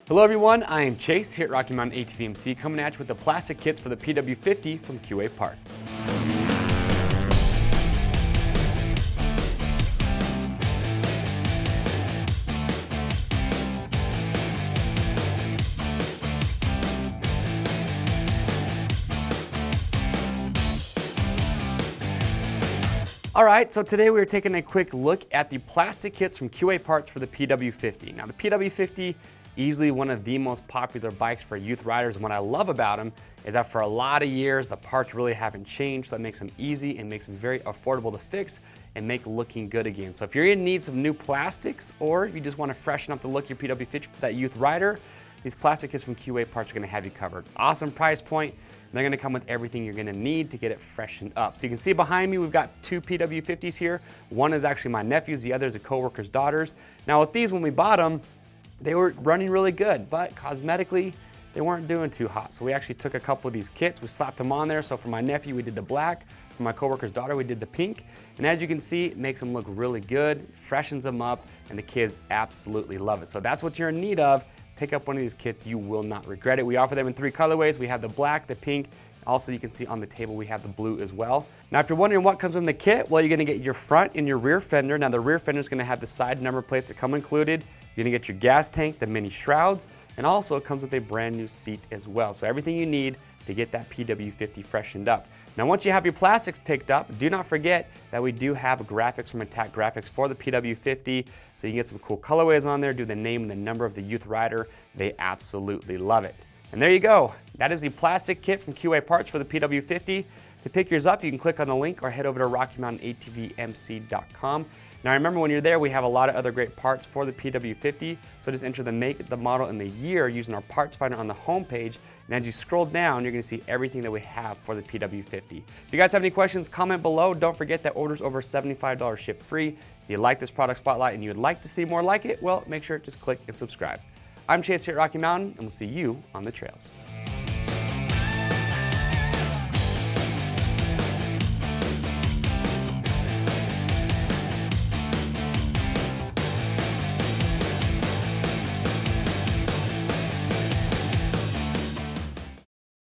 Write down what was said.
Hello everyone, I am Chase here at Rocky Mountain ATVMC coming at you with the plastic kits for the PW50 from QA Parts. Alright, so today we are taking a quick look at the plastic kits from QA Parts for the PW50. Now the PW50, easily one of the most popular bikes for youth riders, and what I love about them is that for a lot of years the parts really haven't changed, so that makes them easy and makes them very affordable to fix and make looking good again. So if you're in need of new plastics, or if you just want to freshen up the look of your PW50 for that youth rider, these plastic kits from QA Parts are going to have you covered. Awesome price point. They're going to come with everything you're going to need to get it freshened up. So you can see behind me we've got two PW50s here. One is actually my nephew's, the other is a coworker's daughter's. Now with these, when we bought them, they were running really good, but cosmetically they weren't doing too hot. So we actually took a couple of these kits, we slapped them on there. So for my nephew we did the black, for my coworker's daughter we did the pink. And as you can see, it makes them look really good, freshens them up, and the kids absolutely love it. So that's what you're in need of. Pick up one of these kits, you will not regret it. We offer them in 3 colorways. We have the black, the pink, also you can see on the table we have the blue as well. Now if you're wondering what comes in the kit, well, you're gonna get your front and your rear fender. Now the rear fender is gonna have the side number plates that come included. You're gonna get your gas tank, the mini shrouds, and also it comes with a brand new seat as well. So everything you need to get that PW50 freshened up. Now once you have your plastics picked up, do not forget that we do have graphics from Attack Graphics for the PW50, so you can get some cool colorways on there, do the name and the number of the youth rider. They absolutely love it. And there you go. That is the plastic kit from QA Parts for the PW50. To pick yours up, you can click on the link or head over to RockyMountainATVMC.com. Now remember, when you're there, we have a lot of other great parts for the PW50, so just enter the make, the model, and the year using our parts finder on the home page, and as you scroll down, you're going to see everything that we have for the PW50. If you guys have any questions, comment below. Don't forget that orders over $75 ship free. If you like this product spotlight and you would like to see more like it, well, make sure to just click and subscribe. I'm Chase here at Rocky Mountain, and we'll see you on the trails.